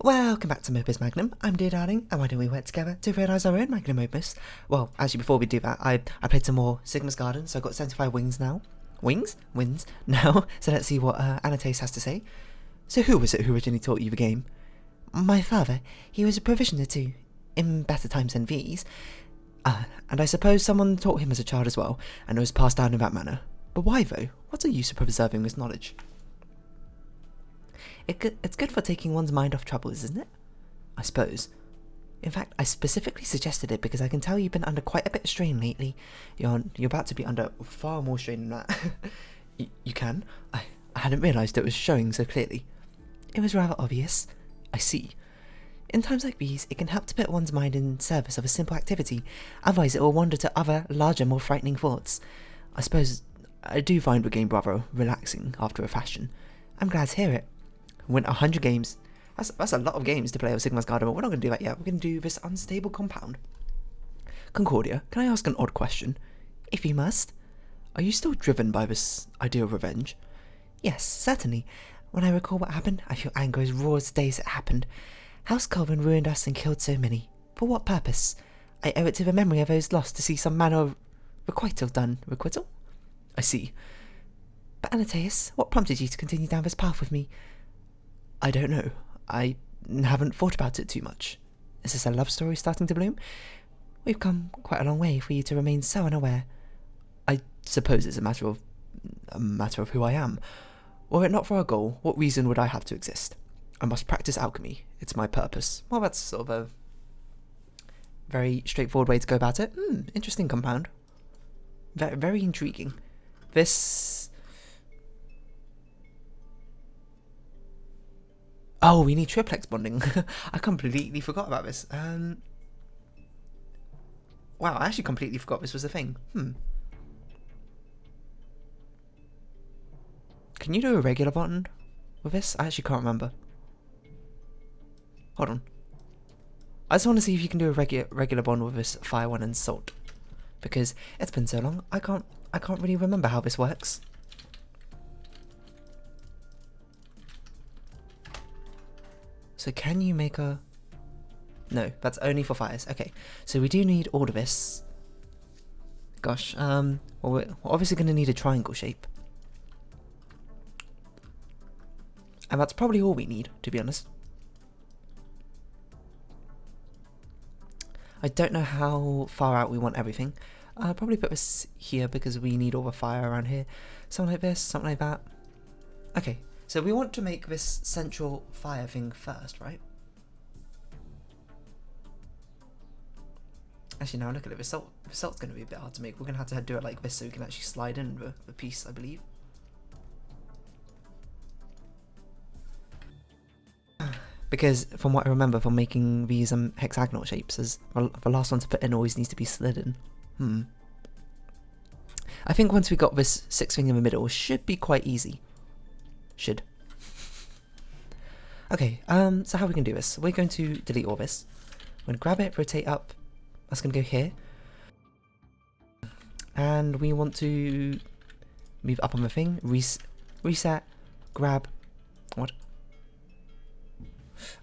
Welcome back to Opus Magnum. I'm dear darling, and why don't we work together to realise our own Magnum Opus? Well, actually, before we do that, I played some more Sigma's Garden, so I've got 75 wings now. Wings now. So let's see what Annotace has to say. So who was it who originally taught you the game? My father. He was a provisioner too, in better times than these. And I suppose someone taught him as a child as well, and it was passed down in that manner. But why though? What's the use of preserving this knowledge? It's good for taking one's mind off troubles, isn't it? I suppose. In fact, I specifically suggested it because I can tell you've been under quite a bit of strain lately. You're about to be under far more strain than that. You can? I hadn't realised it was showing so clearly. It was rather obvious. I see. In times like these, it can help to put one's mind in service of a simple activity, otherwise it will wander to other, larger, more frightening thoughts. I suppose I do find the game rather relaxing after a fashion. I'm glad to hear it. Win 100 games. That's a lot of games to play with Sigma's Garden, but we're not going to do that yet. We're going to do this unstable compound. Concordia, can I ask an odd question? If you must. Are you still driven by this idea of revenge? Yes, certainly. When I recall what happened, I feel anger as raw as the days it happened. House Colvin ruined us and killed so many. For what purpose? I owe it to the memory of those lost to see some manner of requital done. Requital? I see. But Annotace, what prompted you to continue down this path with me? I don't know. I haven't thought about it too much. Is this a love story starting to bloom? We've come quite a long way for you to remain so unaware. I suppose it's a matter of who I am. Were it not for our goal, what reason would I have to exist? I must practice alchemy. It's my purpose. Well, that's sort of a very straightforward way to go about it. Interesting compound. Very, very intriguing. This... Oh, we need triplex bonding. I completely forgot about this. Wow, I actually completely forgot this was a thing. Can you do a regular bond with this? I actually can't remember. Hold on. I just want to see if you can do a regular bond with this fire one and salt, because it's been so long. I can't really remember how this works. So can you make a... No, that's only for fires. Okay, so we do need all of this. Gosh, well, we're obviously going to need a triangle shape. And that's probably all we need, to be honest. I don't know how far out we want everything. I'll probably put this here because we need all the fire around here. Something like this, something like that. Okay. So we want to make this central fire thing first, right? Actually, now look at it. The salt's going to be a bit hard to make. We're going to have to do it like this so we can actually slide in the piece, I believe. Because from what I remember from making these hexagonal shapes, is the last one to put in always needs to be slid in. I think once we got this 6 thing in the middle, it should be quite easy. Should. Okay, so how we can do this? We're going to delete all this. We're going to grab it, rotate up. That's going to go here. And we want to move up on the thing. Reset. Grab. What?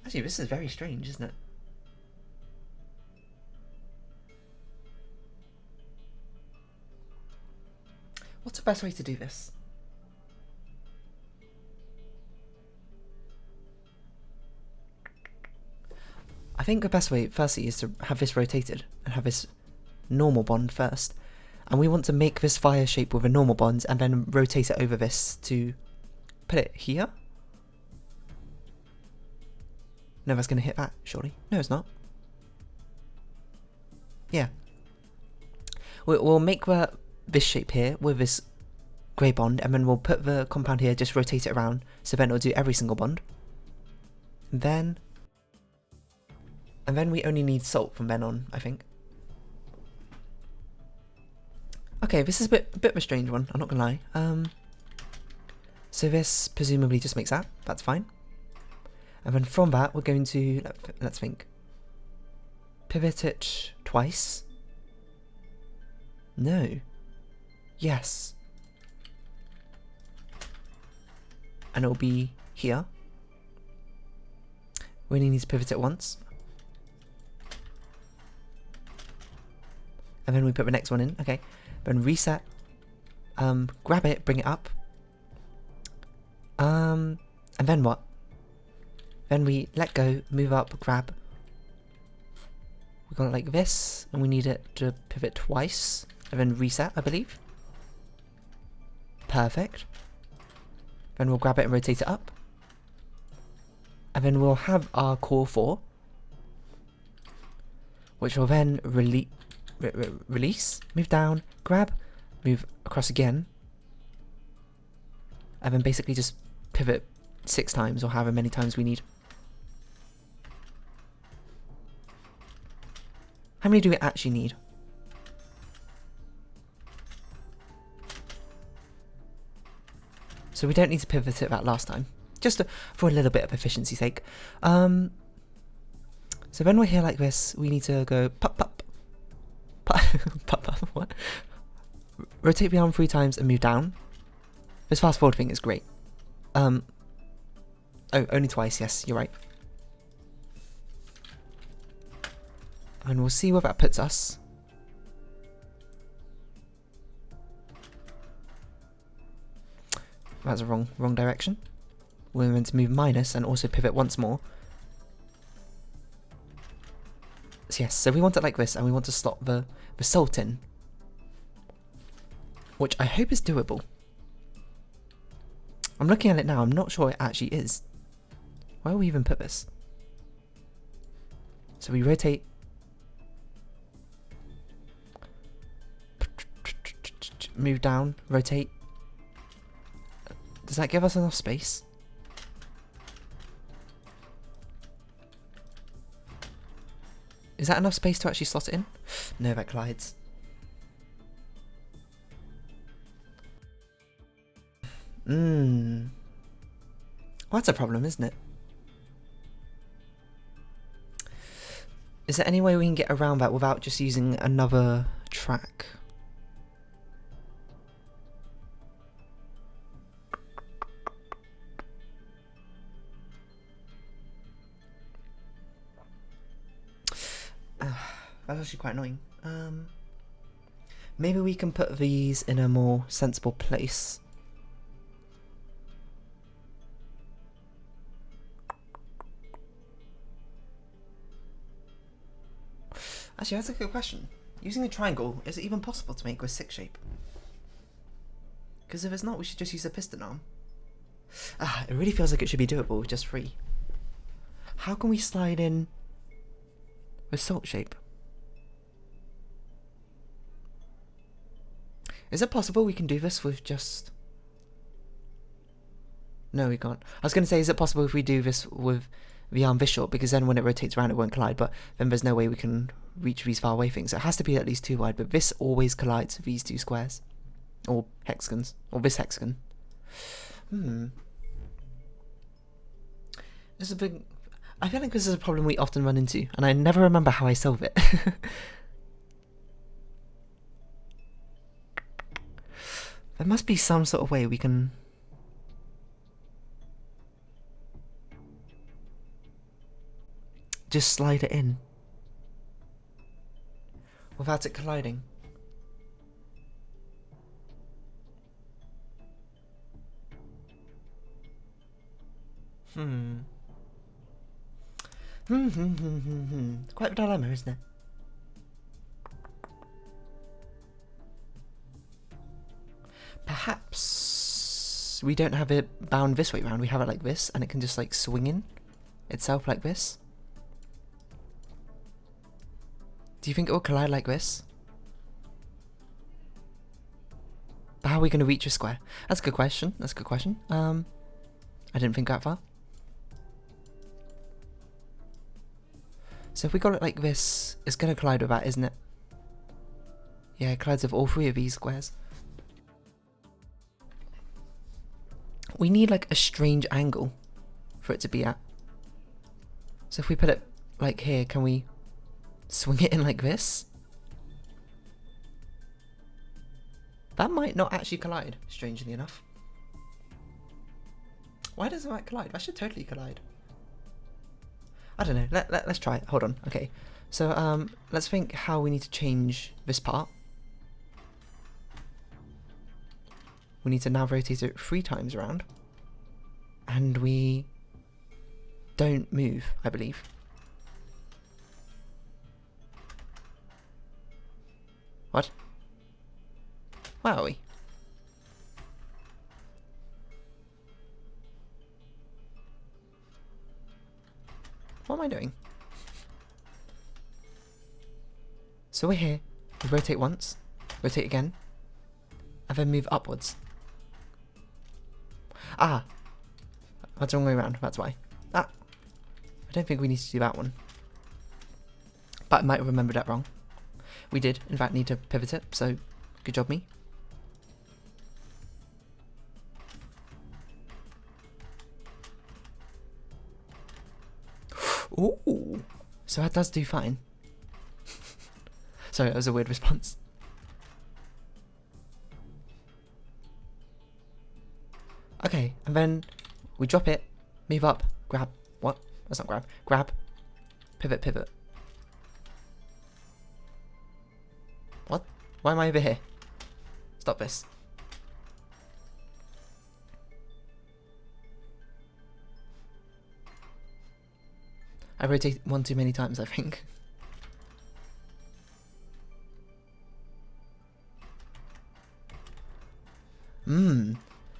Actually, this is very strange, isn't it? What's the best way to do this? I think the best way, firstly, is to have this rotated and have this normal bond first. And we want to make this fire shape with a normal bond and then rotate it over this to put it here. No, that's going to hit that, surely. No, it's not. Yeah. We'll make this shape here with this grey bond, and then we'll put the compound here, just rotate it around, so then it'll do every single bond. And then we only need salt from then on, I think. Okay, this is a bit of a strange one, I'm not gonna lie. So this presumably just makes that, that's fine. And then from that, we're going to, let's think. Pivot it twice. No. Yes. And it'll be here. We only need to pivot it once. And then we put the next one in. Okay. Then reset. Grab it, bring it up. And then what? Then we let go, move up, grab. We got it like this, and we need it to pivot twice, and then reset, I believe. Perfect. Then we'll grab it and rotate it up. And then we'll have our core 4, which will then release, move down, grab, move across again, and then basically just pivot 6 times or however many times we need. How many do we actually need? So we don't need to pivot it that last time, just for a little bit of efficiency's sake. So when we're here like this, we need to go pop, pop, pop, pop, pop, what? Rotate the arm 3 times and move down. This fast forward thing is great. Oh, only twice, yes, you're right. And we'll see where that puts us. That's a wrong direction. We're going to move minus and also pivot once more. So yes, so we want it like this, and we want to slot the salt in, which I hope is doable. I'm looking at it now, I'm not sure it actually is. Where will we even put this? So we rotate. Move down, rotate. Does that give us enough space? Is that enough space to actually slot it in? No, that collides. Well, that's a problem, isn't it? Is there any way we can get around that without just using another track? That's actually quite annoying. Maybe we can put these in a more sensible place. Actually, that's a good question. Using a triangle, is it even possible to make with 6 shape? Because if it's not, we should just use a piston arm. It really feels like it should be doable with just 3. How can we slide in with salt shape? Is it possible we can do this with just... No, we can't. I was going to say, is it possible if we do this with the arm this short? Because then when it rotates around, it won't collide. But then there's no way we can reach these far away things. It has to be at least 2 wide. But this always collides with these 2 squares. Or hexagons. Or this hexagon. This is a big... I feel like this is a problem we often run into. And I never remember how I solve it. There must be some sort of way we can... just slide it in. Without it colliding. It's quite a dilemma, isn't it? Perhaps we don't have it bound this way round, we have it like this, and it can just like swing in itself like this. Do you think it will collide like this? But how are we going to reach a square? That's a good question, that's a good question. I didn't think that far. So if we got it like this, it's going to collide with that, isn't it? Yeah, it collides with all 3 of these squares. We need like a strange angle for it to be at. So if we put it like here, can we swing it in like this? That might not actually collide, strangely enough. Why doesn't that collide? That should totally collide. I don't know. Let's try it. Hold on. Okay. So let's think how we need to change this part. We need to now rotate it 3 times around. And we don't move, I believe. What? Where are we? What am I doing? So we're here. We rotate once, rotate again, and then move upwards. Ah! That's the wrong way around, that's why. Ah! I don't think we need to do that one. But I might have remembered that wrong. We did, in fact, need to pivot it, so good job me. Ooh! So that does do fine. Sorry, that was a weird response. Okay, and then we drop it, move up, grab. What? That's not grab. Grab. Pivot, pivot. What? Why am I over here? Stop this. I rotate one too many times, I think.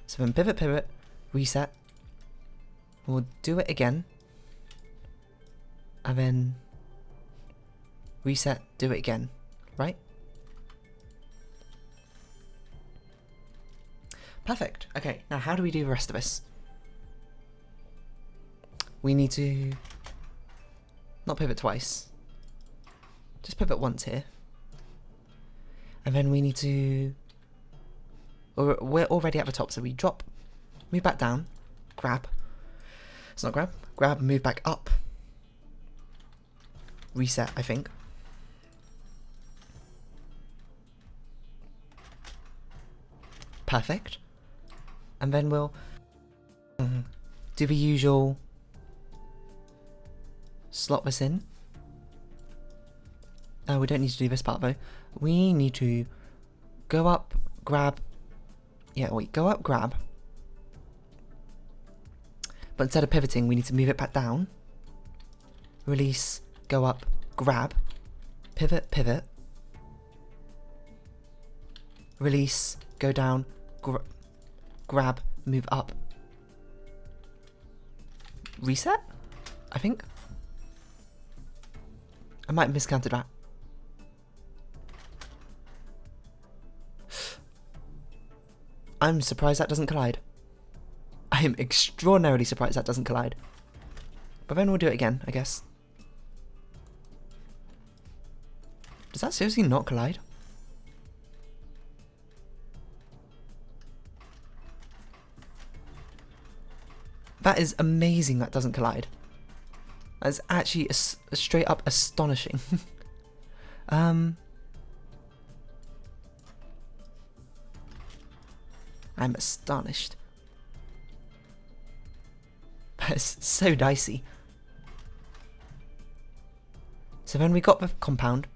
So then pivot, pivot, reset. We'll do it again. And then reset, do it again. Right? Perfect. Okay, now how do we do the rest of this? We need to not pivot twice. Just pivot once here. And then we need to... We're already at the top, so we drop, move back down, grab. It's not grab. Grab, move back up. Reset, I think. Perfect. And then we'll do the usual slot this in. We don't need to do this part though. We need to go up, grab. Yeah, wait, go up, grab. But instead of pivoting, we need to move it back down. Release, go up, grab. Pivot, pivot. Release, go down, grab, move up. Reset? I think. I might have miscounted that. I'm surprised that doesn't collide. I am extraordinarily surprised that doesn't collide. But then we'll do it again, I guess. Does that seriously not collide? That is amazing that doesn't collide. That is actually a straight up astonishing. I'm astonished. That is so dicey. So then we got the compound.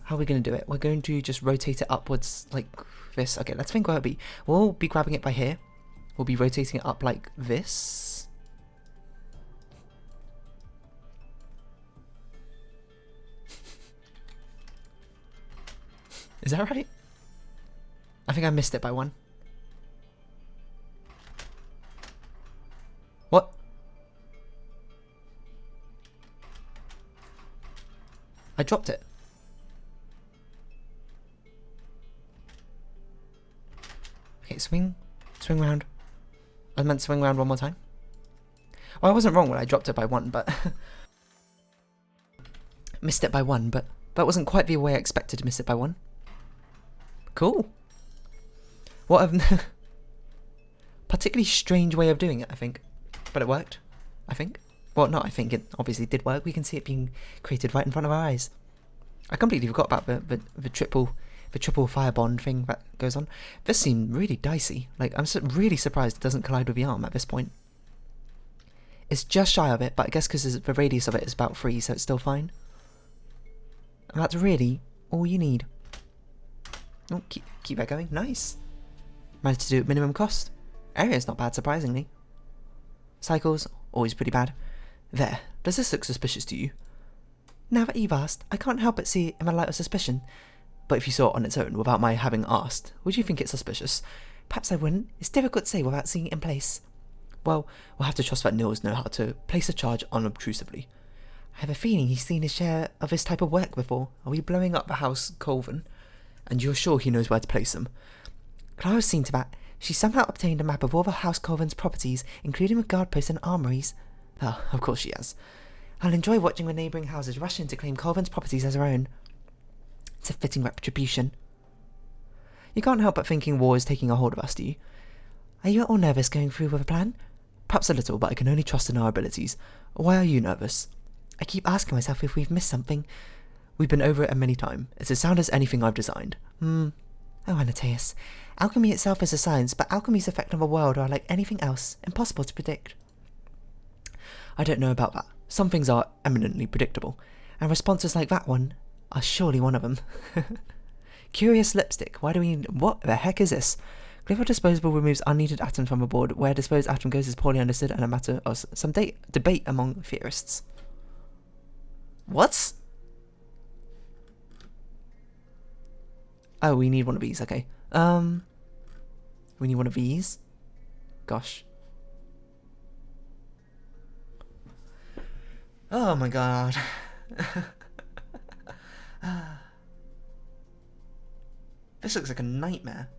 How are we going to do it? We're going to just rotate it upwards like this. Okay, let's think what it'll be. We'll be grabbing it by here. We'll be rotating it up like this. Is that right? I think I missed it by 1. What? I dropped it. Okay, swing round. I meant swing round one more time. Well, I wasn't wrong when I dropped it by 1, but missed it by 1, but that wasn't quite the way I expected to miss it by 1. Cool. What a particularly strange way of doing it, I think. But it worked, I think. Well, no, I think it obviously did work. We can see it being created right in front of our eyes. I completely forgot about the triple fire bond thing that goes on. This seemed really dicey. Like, I'm really surprised it doesn't collide with the arm at this point. It's just shy of it, but I guess because the radius of it is about 3, so it's still fine. And that's really all you need. Oh, keep that going. Nice. Managed to do it at minimum cost. Area's not bad, surprisingly. Cycles, always pretty bad. There. Does this look suspicious to you? Now that you've asked, I can't help but see it in my light of suspicion. But if you saw it on its own, without my having asked, would you think it suspicious? Perhaps I wouldn't. It's difficult to say without seeing it in place. Well, we'll have to trust that Nils know how to place a charge unobtrusively. I have a feeling he's seen his share of this type of work before. Are we blowing up the house Colvin? And you're sure he knows where to place them? Clara's seen to that. She somehow obtained a map of all the House Colvin's properties, including with guard posts and armories. Oh, of course she has. I'll enjoy watching the neighbouring houses rush in to claim Colvin's properties as their own. It's a fitting retribution. You can't help but thinking war is taking a hold of us, do you? Are you at all nervous going through with a plan? Perhaps a little, but I can only trust in our abilities. Why are you nervous? I keep asking myself if we've missed something. We've been over it many times. It's as sound as anything I've designed. Oh, Anataeus. Alchemy itself is a science, but alchemy's effect on the world are like anything else, impossible to predict. I don't know about that. Some things are eminently predictable, and responses like that one are surely one of them. Curious lipstick. Why do we need... What the heck is this? Glyph disposable removes unneeded atoms from a board. Where disposed atom goes is poorly understood and a matter of some debate among theorists. What? Oh, we need one of these, okay. We need one of these. Gosh. Oh my god. This looks like a nightmare.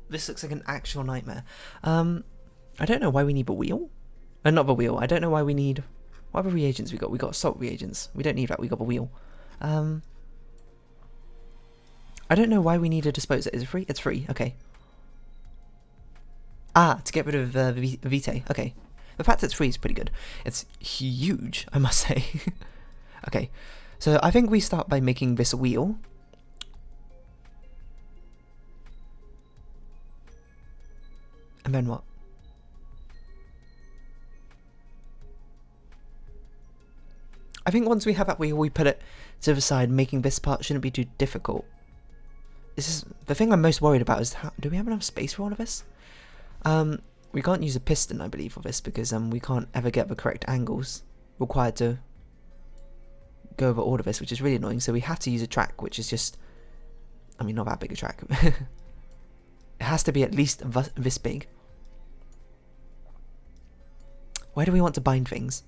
This looks like an actual nightmare. I don't know why we need a wheel. Not the wheel. I don't know why we need... What other reagents we got? We got salt reagents. We don't need that. We got the wheel. I don't know why we need a disposer. Is it free? It's free. Okay. Ah, to get rid of the vitae. Okay. The fact that it's free is pretty good. It's huge, I must say. Okay. So I think we start by making this a wheel. And then what? I think once we have that wheel, we put it to the side. Making this part shouldn't be too difficult. This is the thing I'm most worried about is how do we have enough space for all of this? We can't use a piston, I believe, for this because we can't ever get the correct angles required to go over all of this, which is really annoying. So we have to use a track, which is just, I mean, not that big a track. It has to be at least this big. Where do we want to bind things?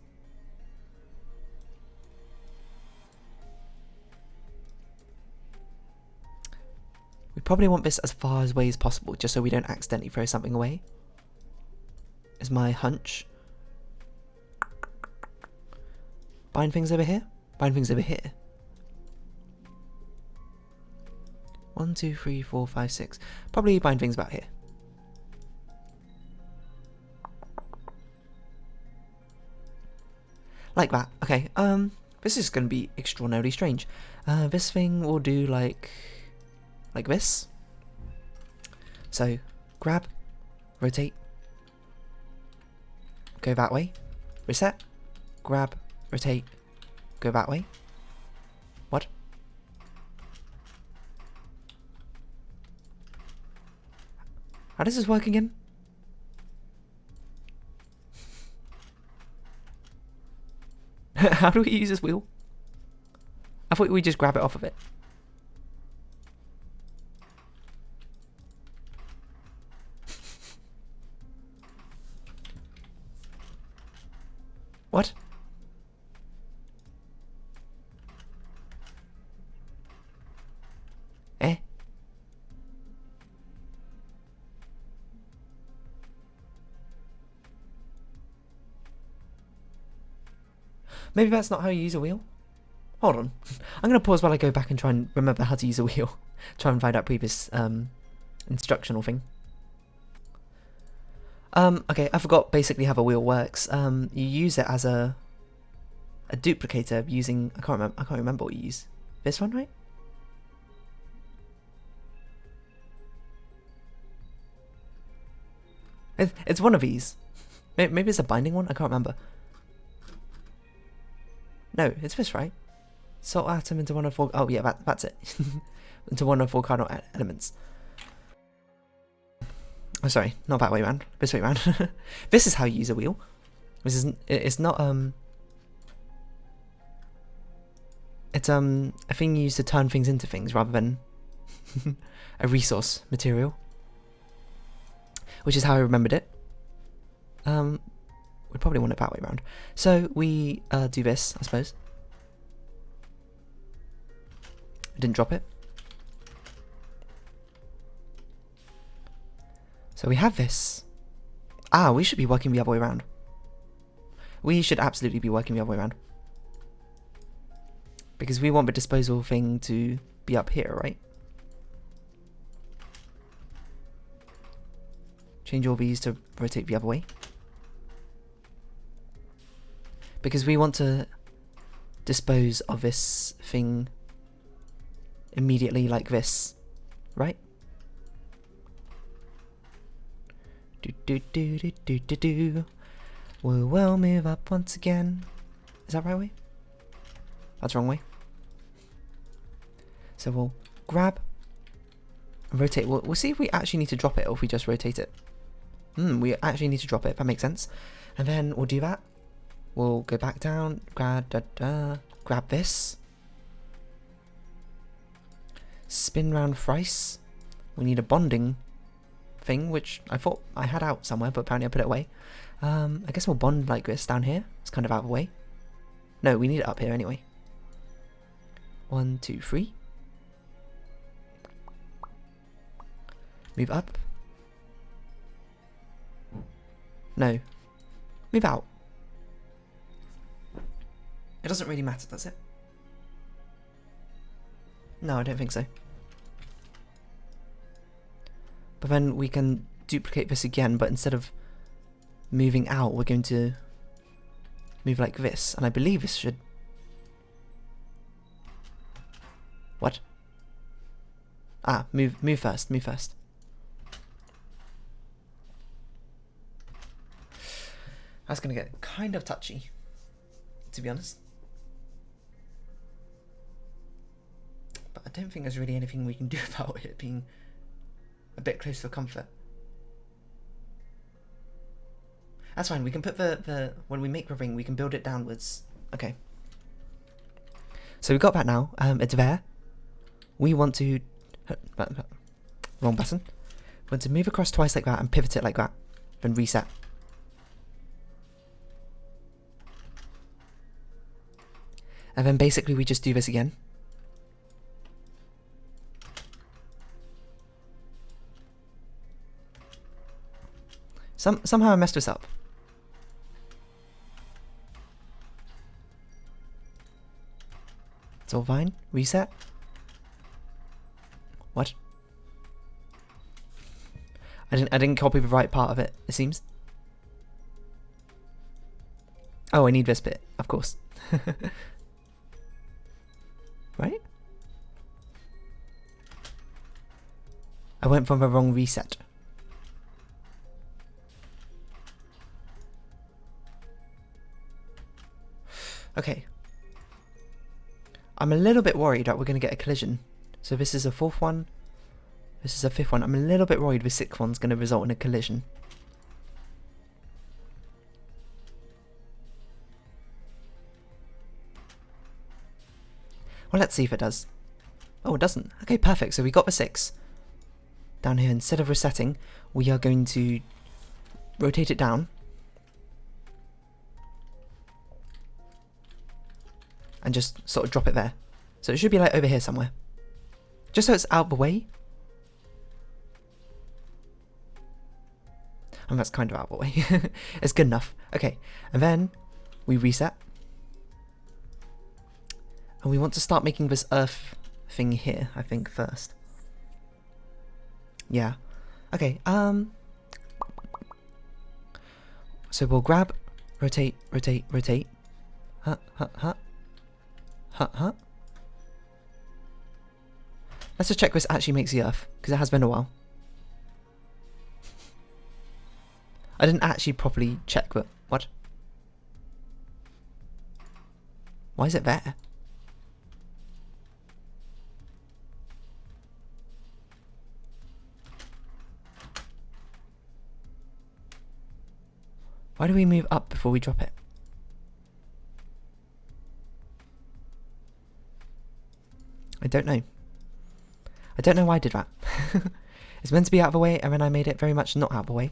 We probably want this as far away as possible, just so we don't accidentally throw something away. Is my hunch. Bind things over here? Bind things over here. 1, 2, 3, 4, 5, 6. Probably bind things about here. Like that. Okay, this is going to be extraordinarily strange. This thing will do like this. So, grab, rotate, go that way, reset, grab, rotate, go that way. What? How does this work again? How do we use this wheel? I thought we just grab it off of it. What? Eh? Maybe that's not how you use a wheel? Hold on. I'm going to pause while I go back and try and remember how to use a wheel. Try and find out previous instructional thing. Okay, I forgot basically how a wheel works. You use it as a duplicator using... I can't remember what you use. This one, right? It's one of these. Maybe it's a binding one? I can't remember. No, it's this, right? Salt atom into one of four... Oh, yeah, that's it. Into one of four cardinal elements. Oh, sorry. Not that way around. This way around. This is how you use a wheel. This isn't... It's not, It's, a thing you use to turn things into things rather than a resource material. Which is how I remembered it. We'd probably want it that way around. So we do this, I suppose. I didn't drop it. So we have this. Ah, we should be working the other way around. We should absolutely be working the other way around. Because we want the disposal thing to be up here, right? Change all these to rotate the other way. Because we want to dispose of this thing immediately like this, right? Do. We will move up once again. Is that the right way? That's the wrong way. So we'll grab and rotate. We'll see if we actually need to drop it or if we just rotate it. We actually need to drop it, that makes sense. And then we'll do that. We'll go back down, grab this. Spin round thrice. We need a bonding thing, which I thought I had out somewhere, but apparently I put it away. I guess we'll bond like this down here. It's kind of out of the way. No, we need it up here anyway. 1, 2, 3. Move up. No. Move out. It doesn't really matter, does it? No, I don't think so. But then we can duplicate this again, but instead of moving out, we're going to move like this. And I believe this should... What? Ah, move first, move first. That's going to get kind of touchy, to be honest. But I don't think there's really anything we can do about it being a bit close for comfort. That's fine, we can put the when we make the ring, we can build it downwards. Okay. So we've got that now. It's there. We want to... Wrong button. We want to move across twice like that and pivot it like that. Then reset. And then basically we just do this again. Somehow I messed this up. It's all fine. Reset. What? I didn't copy the right part of it, it seems. Oh, I need this bit, of course. Right? I went from the wrong reset. Okay. I'm a little bit worried that we're going to get a collision. So this is a fourth one. This is a fifth one. I'm a little bit worried the sixth one's going to result in a collision. Well, let's see if it does. Oh, it doesn't. Okay, perfect. So we got the 6. Down here, instead of resetting, we are going to rotate it down. And just sort of drop it there. So it should be like over here somewhere. Just so it's out of the way. And that's kind of out of the way. It's good enough. Okay, and then we reset. And we want to start making this earth thing here, I think, first. Yeah. Okay, so we'll grab, rotate, rotate, rotate. Huh. Let's just check this actually makes the earth, because it has been a while. I didn't actually properly check, but what? Why is it there? Why do we move up before we drop it? I don't know. I don't know why I did that. It's meant to be out of the way, and then I made it very much not out of the way.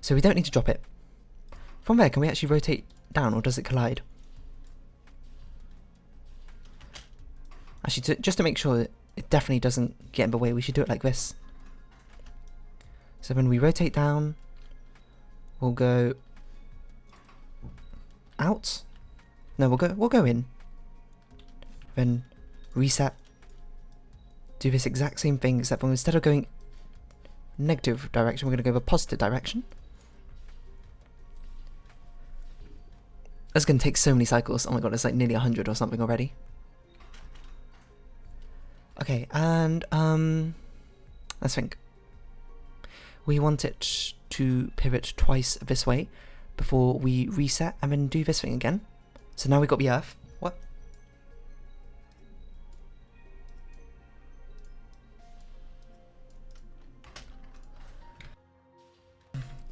So we don't need to drop it. From there, can we actually rotate down, or does it collide? Actually, just to make sure that it definitely doesn't get in the way, we should do it like this. So when we rotate down, we'll go out. No, we'll go in. Then reset. Do this exact same thing, except instead of going negative direction, we're going to go the positive direction. That's going to take so many cycles. Oh my god, it's like nearly 100 or something already. Okay, and let's think. We want it to pivot twice this way before we reset and then do this thing again. So now we've got the Earth. What?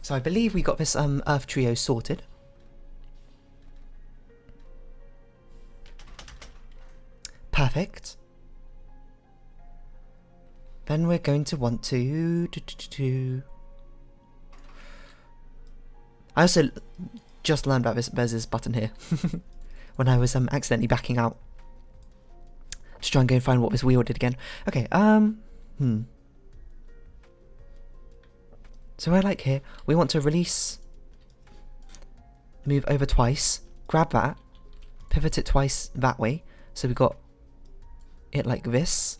So I believe we got this Earth trio sorted. Perfect. Then we're going to want to... I also just learned about this. There's this button here when I was accidentally backing out. Just try and go and find what this wheel did again. Okay, So we're like here. We want to release, move over twice, grab that, pivot it twice that way. So we got it like this,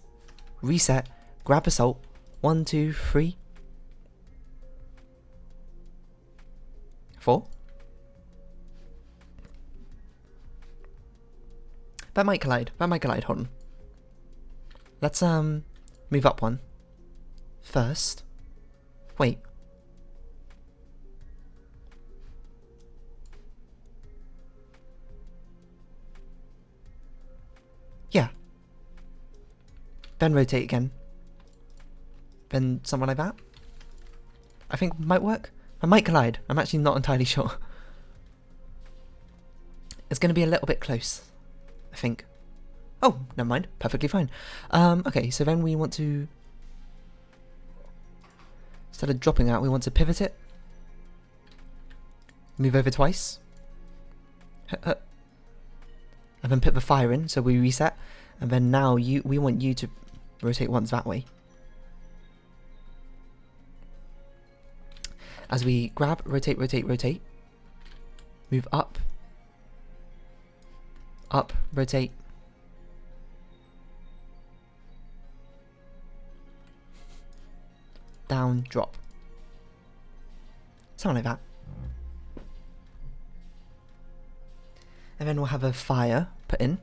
reset, grab a salt, 1, 2, 3, 4. That might collide. Hold on. Let's move up one first. Wait. Yeah. Then rotate again. Then something like that. I think might work. I might collide. I'm actually not entirely sure. It's going to be a little bit close, I think. Oh, never mind. Perfectly fine. Okay, so then we want to... Instead of dropping out, we want to pivot it. Move over twice. And then put the fire in, so we reset. And then now we want you to rotate once that way. As we grab, rotate, rotate, rotate. Move up. Up, rotate. Down, drop. Something like that. And then we'll have a fire put in.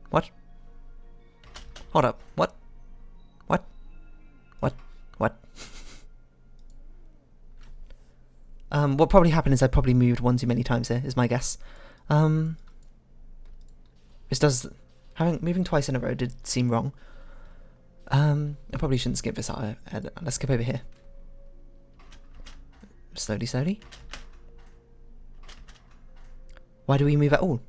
What? Hold up. What? What? What? What? What probably happened is I probably moved one too many times here, is my guess. This does... moving twice in a row did seem wrong. I probably shouldn't skip this out. Let's skip over here. Slowly, slowly. Why do we move at all?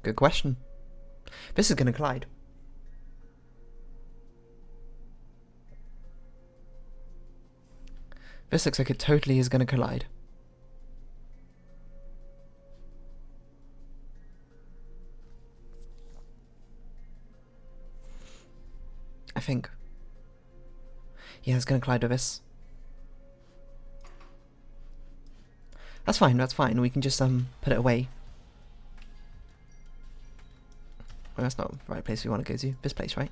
Good question. This is going to collide. This looks like it totally is going to collide. I think. Yeah, it's going to collide with this. That's fine, that's fine. We can just put it away. Well, that's not the right place we want to go to. This place, right?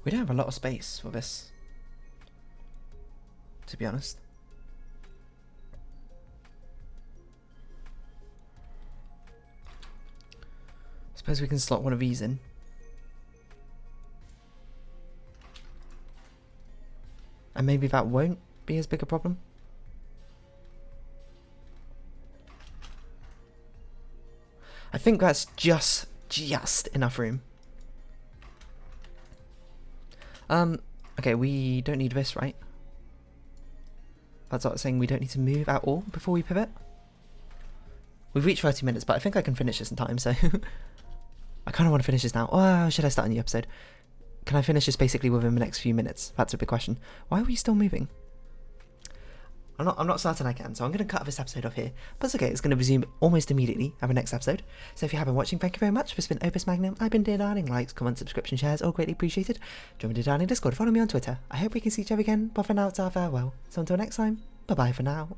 We don't have a lot of space for this, to be honest. Suppose we can slot one of these in. And maybe that won't be as big a problem. I think that's just enough room. Okay, we don't need this, right? That's what I was saying, we don't need to move at all before we pivot. We've reached 30 minutes, but I think I can finish this in time, so... I kind of want to finish this now. Oh, should I start a new episode? Can I finish this basically within the next few minutes? That's a big question. Why are we still moving? I'm not certain I can, so I'm going to cut this episode off here. But it's okay, it's going to resume almost immediately at the next episode. So if you have been watching, thank you very much. This has been Opus Magnum. I've been Dear Darling. Likes, comments, subscription, shares, all greatly appreciated. Join me Dear Darling Discord, follow me on Twitter. I hope we can see each other again, but for now it's our farewell. So until next time, bye bye for now.